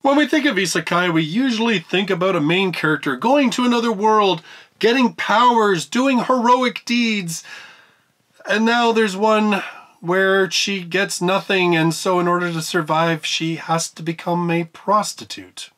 When we think of isekai, we usually think about a main character going to another world, getting powers, doing heroic deeds. And now there's one where she gets nothing, and so in order to survive, she has to become a prostitute.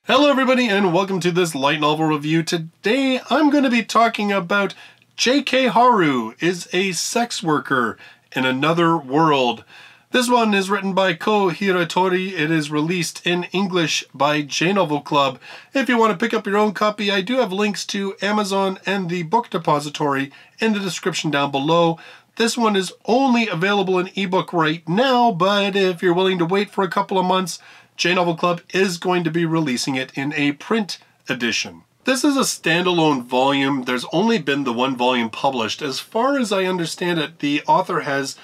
Hello everybody, and welcome to this light novel review. Today I'm going to be talking about JK Haru is a sex worker in another world. This one is written by Hiratori. It is released in English by J Novel Club. If you want to pick up your own copy, I do have links to Amazon and the book depository in the description down below. This one is only available in ebook right now, but if you're willing to wait for a couple of months, J Novel Club is going to be releasing it in a print edition. This is a standalone volume. There's only been the one volume published. As far as I understand it, the author has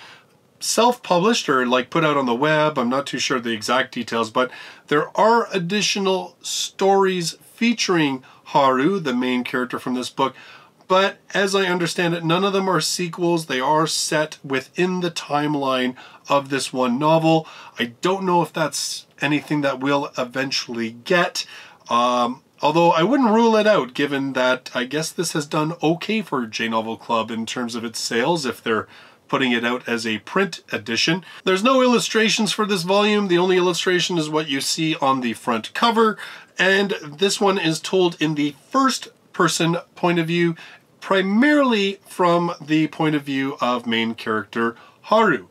self-published or put out on the web. I'm not too sure the exact details, but there are additional stories featuring Haru, the main character from this book. But as I understand it, none of them are sequels. They are set within the timeline of this one novel. I don't know if that's anything that we'll eventually get. Although I wouldn't rule it out, given that I guess this has done okay for J Novel Club in terms of its sales, if they're putting it out as a print edition. There's no illustrations for this volume. The only illustration is what you see on the front cover, and this one is told in the first person point of view, primarily from the point of view of main character Haru.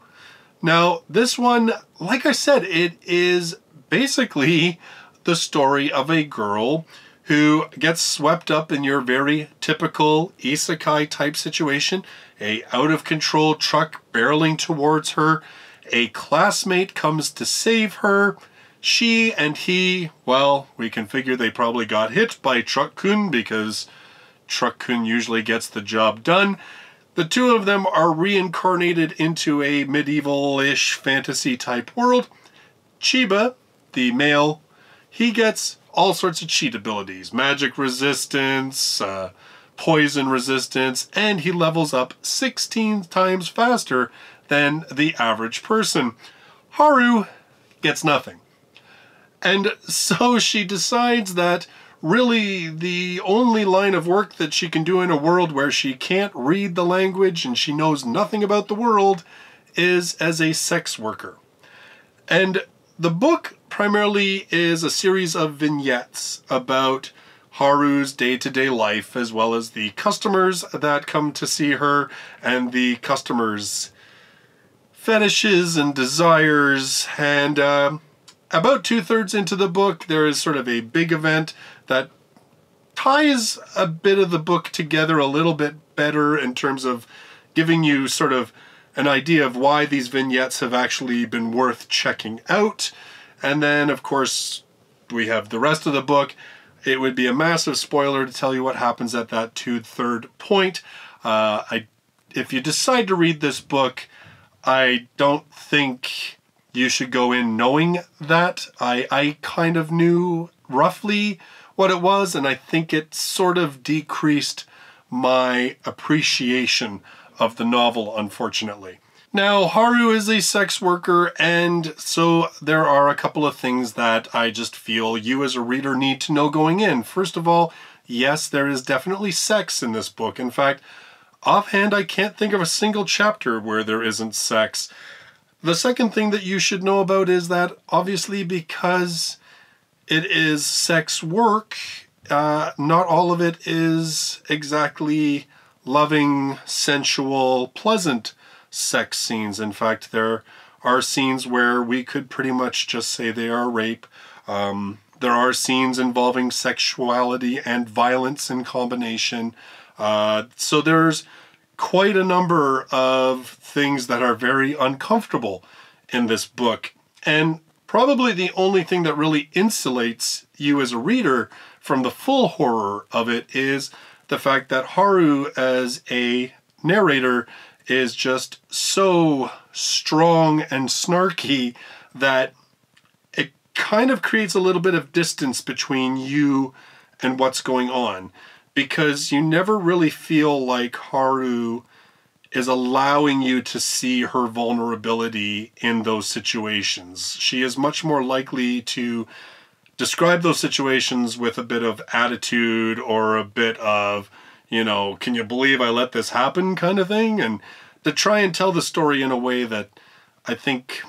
Now, this one, like I said, it is basically the story of a girl who gets swept up in your very typical isekai type situation. A out-of-control truck barreling towards her. A classmate comes to save her. She and he, well, we can figure they probably got hit by Truck-kun because Truck-kun usually gets the job done. The two of them are reincarnated into a medieval-ish fantasy type world. Chiba, the male, he gets all sorts of cheat abilities. Magic resistance, poison resistance, and he levels up 16 times faster than the average person. Haru gets nothing. And so she decides that really the only line of work that she can do in a world where she can't read the language and she knows nothing about the world is as a sex worker. And the book primarily is a series of vignettes about Haru's day-to-day life, as well as the customers that come to see her and the customers' fetishes and desires. And about 2/3 into the book, there is sort of a big event that ties a bit of the book together a little bit better in terms of giving you sort of an idea of why these vignettes have actually been worth checking out. And then, of course, we have the rest of the book. It would be a massive spoiler to tell you what happens at that 2/3 point. If you decide to read this book, I don't think you should go in knowing that. I kind of knew roughly what it was, and I think it sort of decreased my appreciation of the novel, unfortunately. Now, Haru is a sex worker, and so there are a couple of things that I just feel you as a reader need to know going in. First of all, yes, there is definitely sex in this book. In fact, offhand, I can't think of a single chapter where there isn't sex. The second thing that you should know about is that, obviously, because it is sex work, not all of it is exactly loving, sensual, pleasant sex scenes. In fact, there are scenes where we could pretty much just say they are rape. There are scenes involving sexuality and violence in combination. So there's quite a number of things that are very uncomfortable in this book. And probably the only thing that really insulates you as a reader from the full horror of it is the fact that Haru as a narrator is just so strong and snarky that it kind of creates a little bit of distance between you and what's going on, because you never really feel like Haru is allowing you to see her vulnerability in those situations. She is much more likely to describe those situations with a bit of attitude or a bit of, you know, can you believe I let this happen kind of thing, and to try and tell the story in a way that I think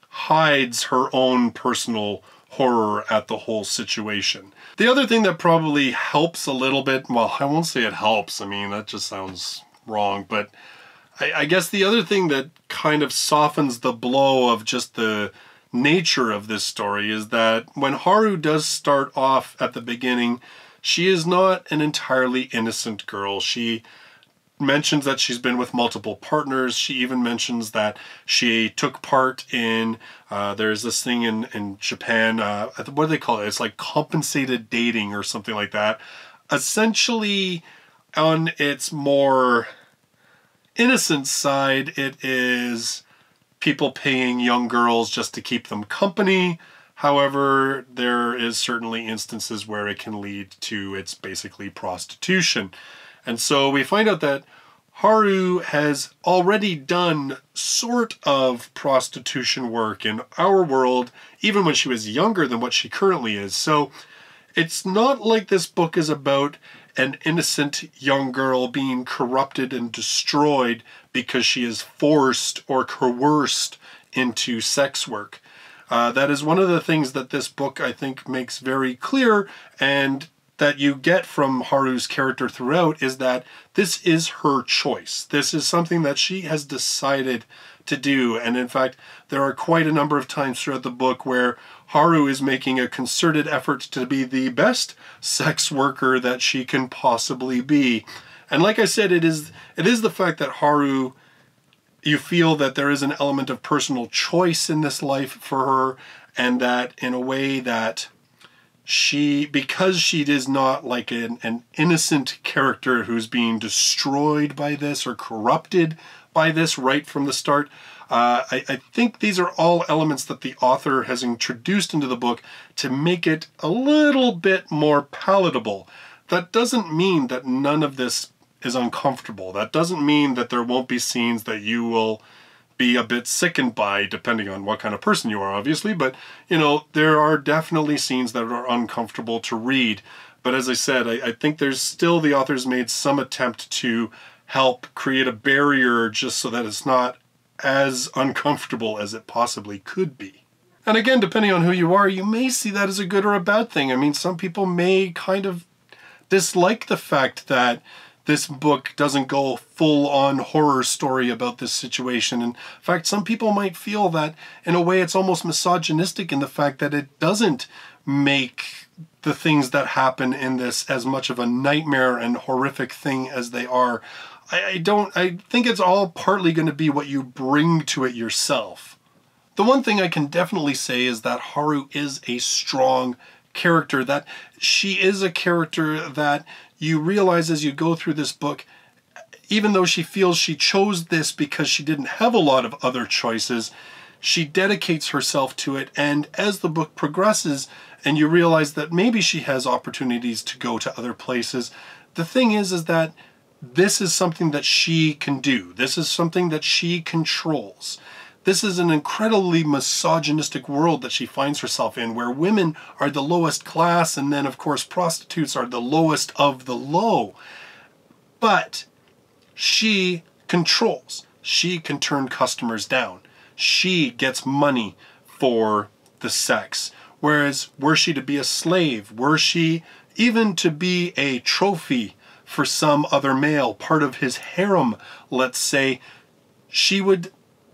hides her own personal horror at the whole situation. The other thing that probably helps a little bit, well, I won't say it helps, I mean, that just sounds wrong, but I guess the other thing that kind of softens the blow of just the nature of this story is that when Haru does start off at the beginning, she is not an entirely innocent girl. She mentions that she's been with multiple partners. She even mentions that she took part in, there's this thing in Japan, what do they call it? It's like compensated dating or something like that. Essentially, on its more innocent side, it is people paying young girls just to keep them company. However, there is certainly instances where it can lead to its basically prostitution. And so we find out that Haru has already done sort of prostitution work in our world, even when she was younger than what she currently is. So it's not like this book is about an innocent young girl being corrupted and destroyed because she is forced or coerced into sex work. That is one of the things that this book, I think, makes very clear, and that you get from Haru's character throughout, is that this is her choice. This is something that she has decided to do. And in fact, there are quite a number of times throughout the book where Haru is making a concerted effort to be the best sex worker that she can possibly be. And like I said, it is the fact that Haru, you feel that there is an element of personal choice in this life for her, and that in a way that because she is not like an innocent character who's being destroyed by this or corrupted by this right from the start. I think these are all elements that the author has introduced into the book to make it a little bit more palatable. That doesn't mean that none of this is uncomfortable. That doesn't mean that there won't be scenes that you will be a bit sickened by, depending on what kind of person you are, obviously. But, you know, there are definitely scenes that are uncomfortable to read. But as I said, I think there's still, the author's made some attempt to help create a barrier just so that it's not as uncomfortable as it possibly could be. And again, depending on who you are, you may see that as a good or a bad thing. I mean, some people may kind of dislike the fact that this book doesn't go full-on horror story about this situation. In fact, some people might feel that, in a way, it's almost misogynistic in the fact that it doesn't make the things that happen in this as much of a nightmare and horrific thing as they are. I think it's all partly going to be what you bring to it yourself. The one thing I can definitely say is that Haru is a strong character, that she is a character that you realize as you go through this book, even though she feels she chose this because she didn't have a lot of other choices, she dedicates herself to it. And as the book progresses and you realize that maybe she has opportunities to go to other places, the thing is that this is something that she can do. This is something that she controls. This is an incredibly misogynistic world that she finds herself in, where women are the lowest class, and then, of course, prostitutes are the lowest of the low. But she controls. She can turn customers down. She gets money for the sex. Whereas, were she to be a slave, were she even to be a trophy for some other male, part of his harem, let's say, she would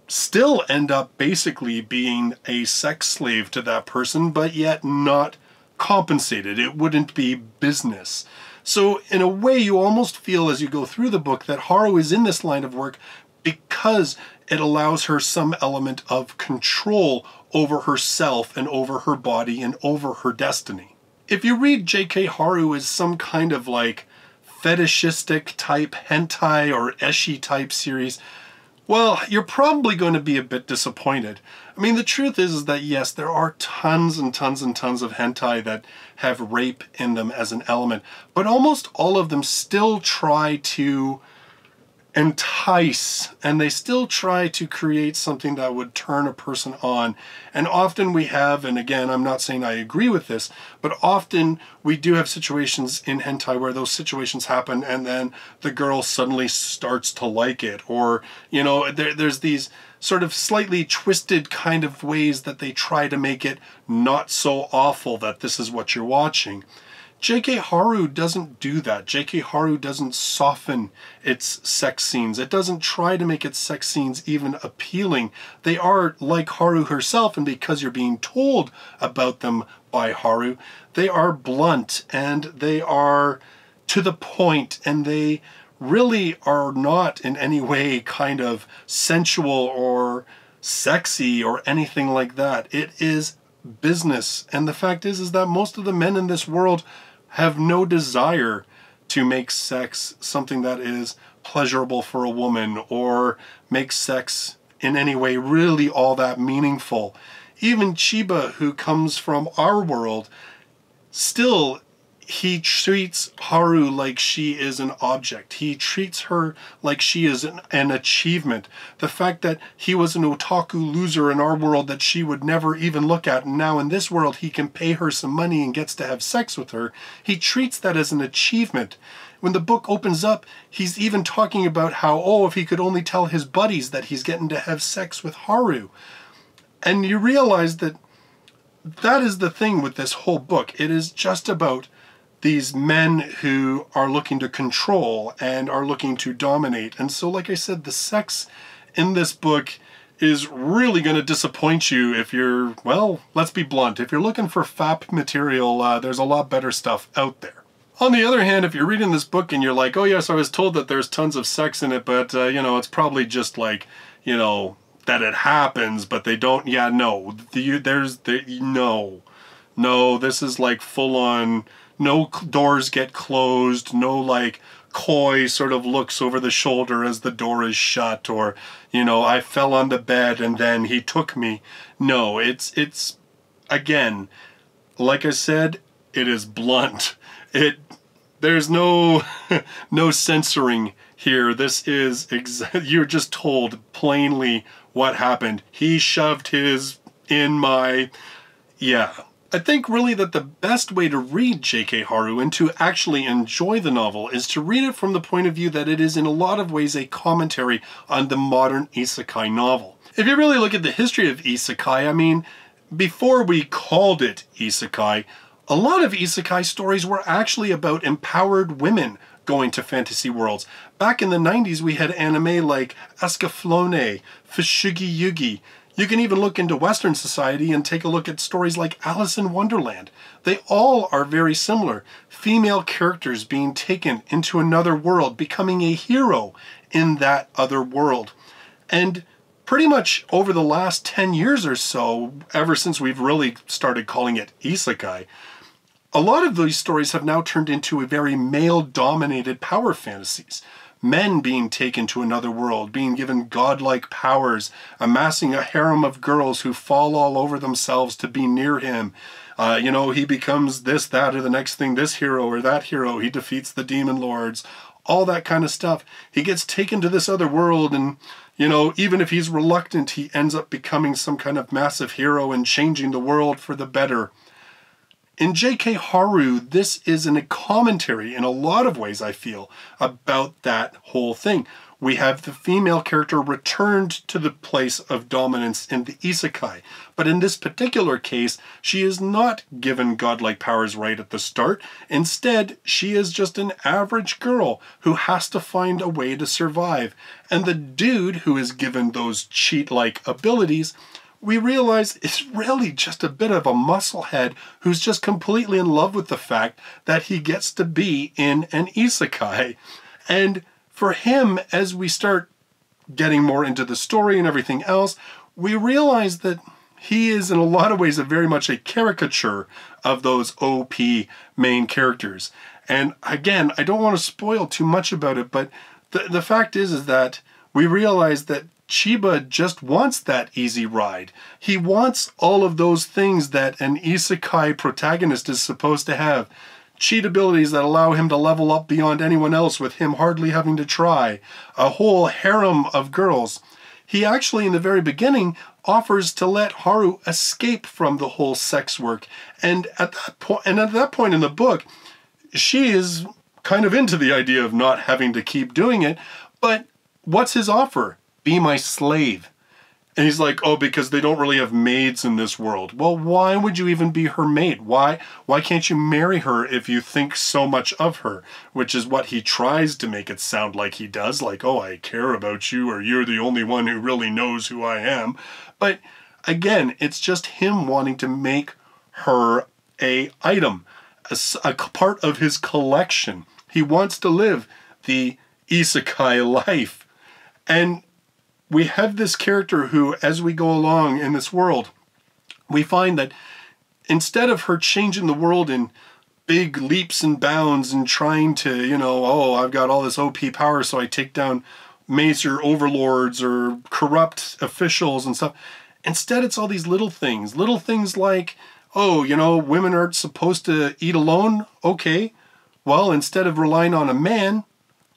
still end up basically being a sex slave to that person, but yet not compensated. It wouldn't be business. So in a way, you almost feel as you go through the book that Haru is in this line of work because it allows her some element of control over herself and over her body and over her destiny. If you read JK Haru as some kind of like fetishistic type hentai or ecchi type series, well, you're probably going to be a bit disappointed. I mean, the truth is that yes, there are tons and tons and tons of hentai that have rape in them as an element, but almost all of them still try to entice, and they still try to create something that would turn a person on. And often we have, and again, I'm not saying I agree with this, but often we do have situations in hentai where those situations happen and then the girl suddenly starts to like it, or, you know, there's these sort of slightly twisted kind of ways that they try to make it not so awful that this is what you're watching. JK Haru doesn't do that. JK Haru doesn't soften its sex scenes. It doesn't try to make its sex scenes even appealing. They are like Haru herself, and because you're being told about them by Haru, they are blunt and they are to the point, and they really are not in any way kind of sensual or sexy or anything like that. It is business. And the fact is that most of the men in this world have no desire to make sex something that is pleasurable for a woman or make sex in any way really all that meaningful. Even Chiba, who comes from our world, still he treats Haru like she is an object. He treats her like she is an achievement. The fact that he was an otaku loser in our world that she would never even look at, and now in this world he can pay her some money and gets to have sex with her, he treats that as an achievement. When the book opens up, he's even talking about how, oh, if he could only tell his buddies that he's getting to have sex with Haru. And you realize that that is the thing with this whole book. It is just about these men who are looking to control and are looking to dominate. And so, like I said, the sex in this book is really going to disappoint you if you're, well, let's be blunt. If you're looking for FAP material, there's a lot better stuff out there. On the other hand, if you're reading this book and you're like, oh yes, I was told that there's tons of sex in it, but, you know, it's probably just like, you know, that it happens, but they don't, yeah, no. No, this is like full on, no doors get closed, no like coy sort of looks over the shoulder as the door is shut, or, you know, I fell on the bed and then he took me. No, it's again, like I said, it is blunt. There's no no censoring here. This is you're just told plainly what happened. He shoved his in my, yeah. I think really that the best way to read JK Haru and to actually enjoy the novel is to read it from the point of view that it is in a lot of ways a commentary on the modern isekai novel. If you really look at the history of isekai, I mean, before we called it isekai, a lot of isekai stories were actually about empowered women going to fantasy worlds. Back in the 90s, we had anime like Ascaflowne, Fushigi Yugi. You can even look into Western society and take a look at stories like Alice in Wonderland. They all are very similar. Female characters being taken into another world, becoming a hero in that other world. And pretty much over the last 10 years or so, ever since we've really started calling it isekai, a lot of these stories have now turned into a very male-dominated power fantasies. Men being taken to another world, being given godlike powers, amassing a harem of girls who fall all over themselves to be near him. You know, he becomes this, that, or the next thing, this hero or that hero. He defeats the demon lords, all that kind of stuff. He gets taken to this other world and, you know, even if he's reluctant, he ends up becoming some kind of massive hero and changing the world for the better. In JK Haru, this is a commentary in a lot of ways, I feel, about that whole thing. We have the female character returned to the place of dominance in the isekai. But in this particular case, she is not given godlike powers right at the start. Instead, she is just an average girl who has to find a way to survive. And the dude who is given those cheat-like abilities, we realize it's really just a bit of a musclehead who's just completely in love with the fact that he gets to be in an isekai. And for him, as we start getting more into the story and everything else, we realize that he is in a lot of ways very much a caricature of those OP main characters. And again, I don't want to spoil too much about it, but the fact is that we realize that Chiba just wants that easy ride. He wants all of those things that an isekai protagonist is supposed to have. cheat abilities that allow him to level up beyond anyone else with him hardly having to try, a whole harem of girls. He actually, in the very beginning, offers to let Haru escape from the whole sex work. And at that point in the book, she is kind of into the idea of not having to keep doing it. But what's his offer? Be my slave. And he's like, oh, because they don't really have maids in this world. Well, why would you even be her maid? Why can't you marry her if you think so much of her? Which is what he tries to make it sound like he does. Like, oh, I care about you, or you're the only one who really knows who I am. But again, it's just him wanting to make her a item, a part of his collection. He wants to live the isekai life. And we have this character who, as we go along in this world, we find that instead of her changing the world in big leaps and bounds and trying to, you know, oh, I've got all this OP power, so I take down major overlords or corrupt officials and stuff. Instead, it's all these little things like, oh, you know, women aren't supposed to eat alone. Okay, well, instead of relying on a man,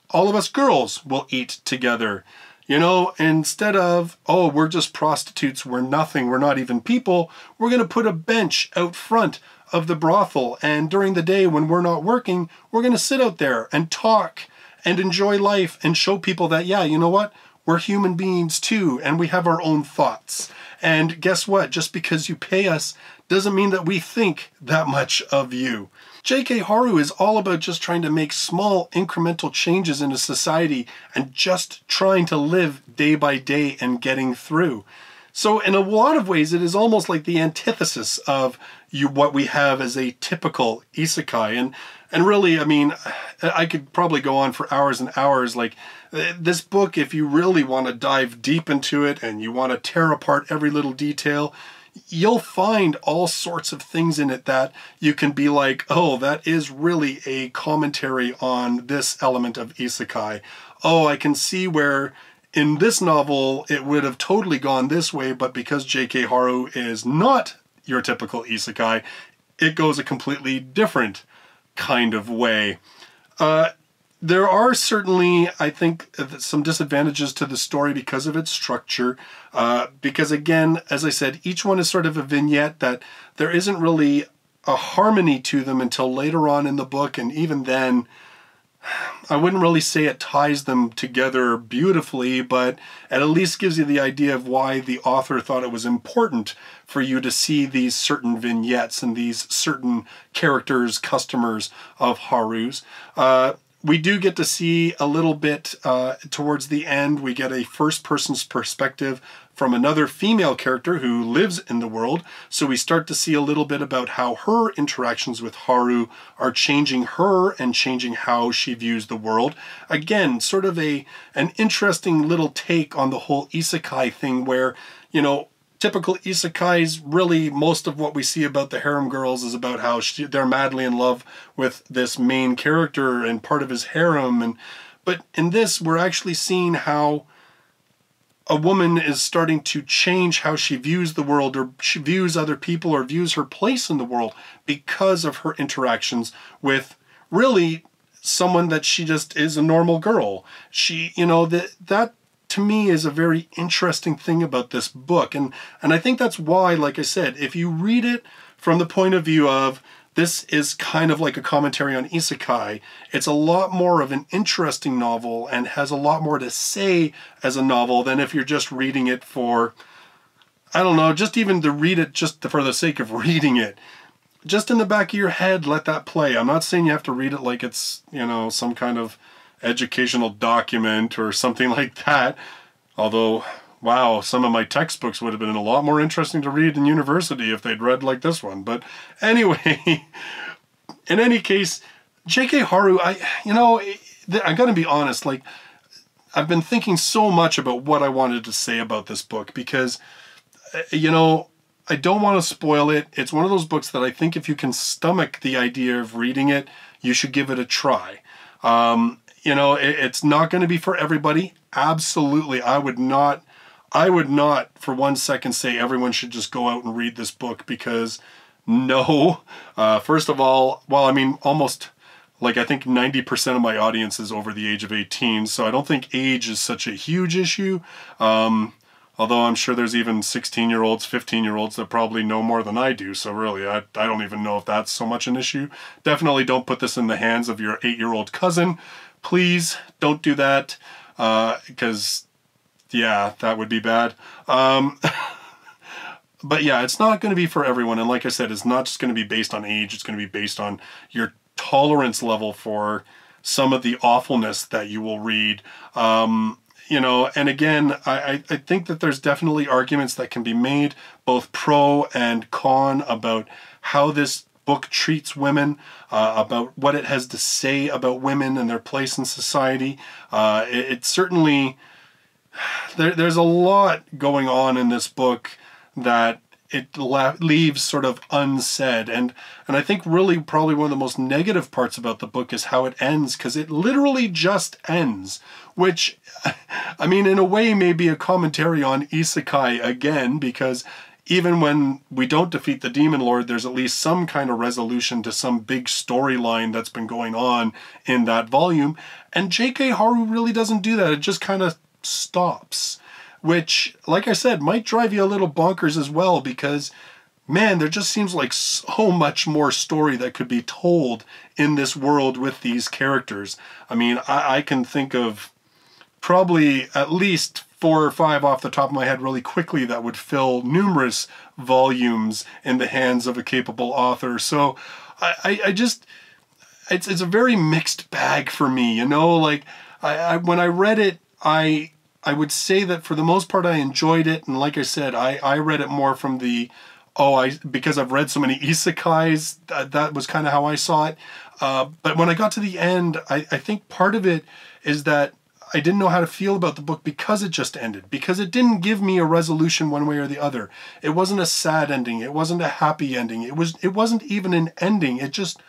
all of us girls will eat together. You know, instead of, oh, we're just prostitutes, we're nothing, we're not even people, we're going to put a bench out front of the brothel, and during the day when we're not working, we're going to sit out there and talk and enjoy life and show people that, yeah, you know what, we're human beings too, and we have our own thoughts. And guess what? Just because you pay us doesn't mean that we think that much of you. JK Haru is all about just trying to make small incremental changes in a society and just trying to live day by day and getting through. So in a lot of ways, it is almost like the antithesis of what we have as a typical isekai. And really, I mean, I could probably go on for hours and hours. Like this book, if you really want to dive deep into it and you want to tear apart every little detail, you'll find all sorts of things in it that you can be like, oh, that is really a commentary on this element of isekai. Oh, I can see where in this novel it would have totally gone this way, but because JK Haru is not your typical isekai, it goes a completely different kind of way. There are certainly, I think, some disadvantages to the story because of its structure. Because again, as I said, each one is sort of a vignette that there isn't really a harmony to them until later on in the book. And even then, I wouldn't really say it ties them together beautifully, but it at least gives you the idea of why the author thought it was important for you to see these certain vignettes and these certain characters, customers of Haru's. We do get to see a little bit towards the end. We get a first person's perspective from another female character who lives in the world. So we start to see a little bit about how her interactions with Haru are changing her and changing how she views the world. Again, sort of an interesting little take on the whole isekai thing where, you know, typical isekais, really most of what we see about the harem girls is about how they're madly in love with this main character and part of his harem. But in this, we're actually seeing how a woman is starting to change how she views the world, or she views other people, or views her place in the world because of her interactions with really someone that she just is a normal girl. She, you know, that to me is a very interesting thing about this book. And I think that's why, like I said, if you read it from the point of view of this is kind of like a commentary on isekai, it's a lot more of an interesting novel and has a lot more to say as a novel than if you're just reading it for, I don't know, just even to read it just for the sake of reading it. Just in the back of your head, let that play. I'm not saying you have to read it like it's, you know, some kind of educational document or something like that. Although, wow, some of my textbooks would have been a lot more interesting to read in university if they'd read like this one. But anyway, in any case, JK Haru, I gotta be honest, like, I've been thinking so much about what I wanted to say about this book because, you know, I don't want to spoil it. It's one of those books that I think if you can stomach the idea of reading it, you should give it a try. You know, it's not going to be for everybody. Absolutely. I would not for one second say everyone should just go out and read this book because No. First of all, well, I mean, almost, like, I think 90% of my audience is over the age of 18, so I don't think age is such a huge issue. Although I'm sure there's even 16-year-olds, 15-year-olds that probably know more than I do, so really, I don't even know if that's so much an issue. Definitely don't put this in the hands of your 8-year-old cousin. Please don't do that, because, yeah, that would be bad. But yeah, it's not going to be for everyone, and like I said, it's not just going to be based on age, it's going to be based on your tolerance level for some of the awfulness that you will read. You know, and again, I think that there's definitely arguments that can be made, both pro and con, about how this book treats women, about what it has to say about women and their place in society. It certainly, there's a lot going on in this book that it leaves sort of unsaid. And I think really probably one of the most negative parts about the book is how it ends, because it literally just ends, which, I mean, in a way may be a commentary on Isekai again, because even when we don't defeat the Demon Lord, there's at least some kind of resolution to some big storyline that's been going on in that volume. And JK Haru really doesn't do that. It just kind of stops, which, like I said, might drive you a little bonkers as well, because, man, there just seems like so much more story that could be told in this world with these characters. I mean, I can think of probably at least 4 or 5 off the top of my head really quickly that would fill numerous volumes in the hands of a capable author. So I just, it's a very mixed bag for me, you know? Like, when I read it, I would say that for the most part I enjoyed it, and like I said, I read it more from the, because I've read so many isekais, that was kind of how I saw it. But when I got to the end, I think part of it is that I didn't know how to feel about the book because it just ended, because it didn't give me a resolution one way or the other. It wasn't a sad ending, it wasn't a happy ending, it wasn't even an ending, it just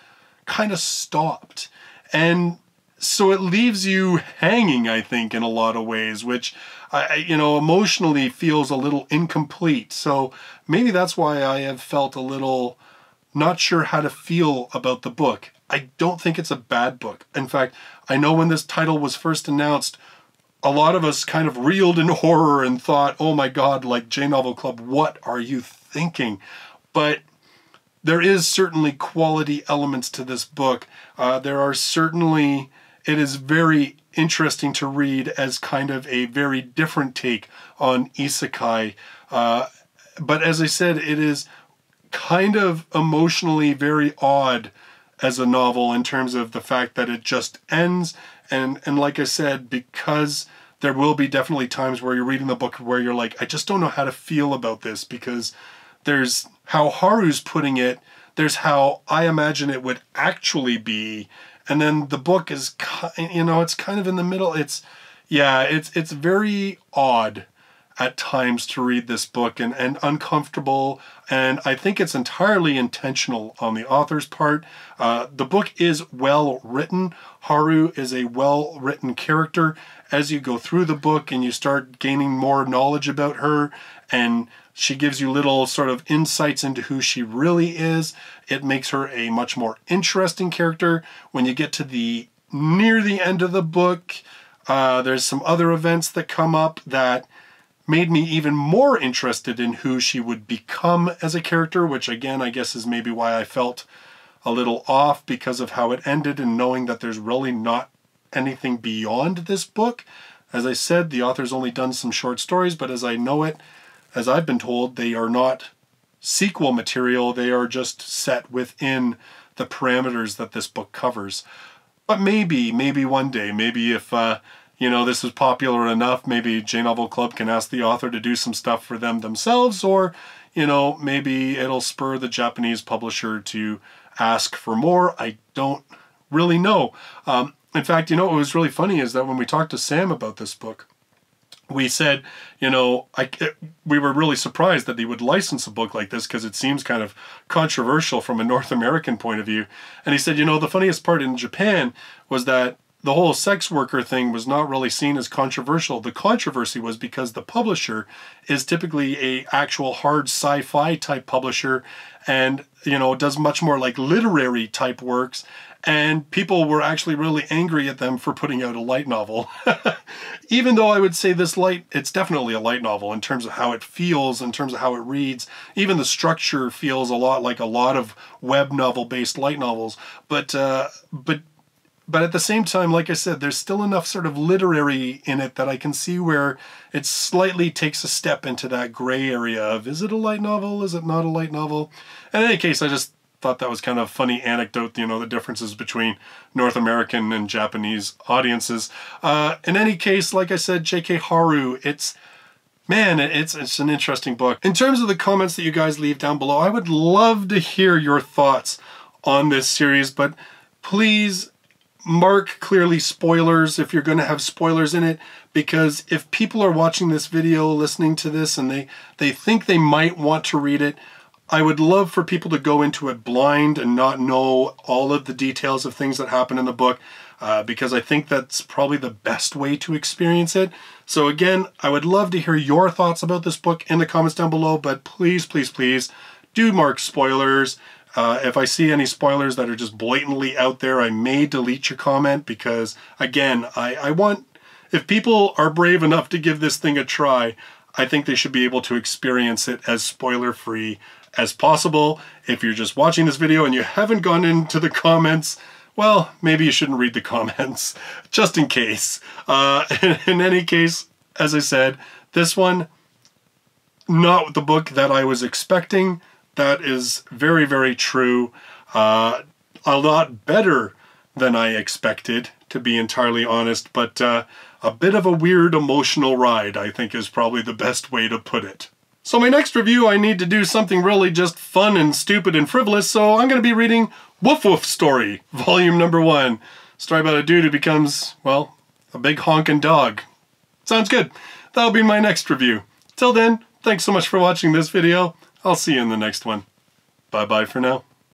kind of stopped. And so it leaves you hanging, I think, in a lot of ways, which, you know, emotionally feels a little incomplete. So maybe that's why I have felt a little not sure how to feel about the book. I don't think it's a bad book. In fact, I know when this title was first announced, a lot of us kind of reeled in horror and thought, oh my God, like J-Novel Club, what are you thinking? But there is certainly quality elements to this book. There are certainly... It is very interesting to read as kind of a very different take on isekai. But as I said, it is kind of emotionally very odd as a novel in terms of the fact that it just ends. And like I said, because there will be definitely times where you're reading the book where you're like, I just don't know how to feel about this, because there's how Haru's putting it, there's how I imagine it would actually be, and then the book is, you know, it's kind of in the middle. It's very odd at times to read this book, and uncomfortable, and I think it's entirely intentional on the author's part. The book is well written. Haru is a well written character. As you go through the book and you start gaining more knowledge about her, and she gives you little sort of insights into who she really is, it makes her a much more interesting character. When you get to near the end of the book, there's some other events that come up that made me even more interested in who she would become as a character, which again, I guess is maybe why I felt a little off, because of how it ended and knowing that there's really not anything beyond this book. As I said, the author's only done some short stories, but as I know it, as I've been told, they are not sequel material. They are just set within the parameters that this book covers. But maybe one day, maybe if, you know, this is popular enough, maybe J-Novel Club can ask the author to do some stuff for them themselves, or, you know, maybe it'll spur the Japanese publisher to ask for more. I don't really know. In fact, you know, what was really funny is that when we talked to Sam about this book, we said, you know, we were really surprised that he would license a book like this, because it seems kind of controversial from a North American point of view. And he said, you know, the funniest part in Japan was that the whole sex worker thing was not really seen as controversial. The controversy was because the publisher is typically a actual hard sci-fi type publisher, and does much more like literary type works, and people were actually really angry at them for putting out a light novel. Even though I would say it's definitely a light novel in terms of how it feels, in terms of how it reads. Even the structure feels a lot like a lot of web novel based light novels, but at the same time, like I said, there's still enough sort of literary in it that I can see where it slightly takes a step into that gray area of, is it a light novel? Is it not a light novel? In any case, I just thought that was kind of a funny anecdote, the differences between North American and Japanese audiences. In any case, like I said, JK Haru, it's an interesting book. In terms of the comments that you guys leave down below, I would love to hear your thoughts on this series, but please mark clearly spoilers if you're going to have spoilers in it, because if people are watching this video, listening to this, and they think they might want to read it, I would love for people to go into it blind and not know all of the details of things that happen in the book, because I think that's probably the best way to experience it. So again, I would love to hear your thoughts about this book in the comments down below, but please, please, please do mark spoilers. If I see any spoilers that are just blatantly out there, I may delete your comment, because again, I want, if people are brave enough to give this thing a try, I think they should be able to experience it as spoiler-free as possible. If you're just watching this video and you haven't gone into the comments, well, maybe you shouldn't read the comments, just in case. In any case, as I said, this one, not the book that I was expecting. That is very, very true. A lot better than I expected, to be entirely honest, but a bit of a weird emotional ride, I think, is probably the best way to put it. So my next review, I need to do something really just fun and stupid and frivolous, so I'm going to be reading Woof Woof Story, volume number 1. Story about a dude who becomes, well, a big honkin' dog. Sounds good. That'll be my next review. Till then, thanks so much for watching this video. I'll see you in the next one. Bye-bye for now.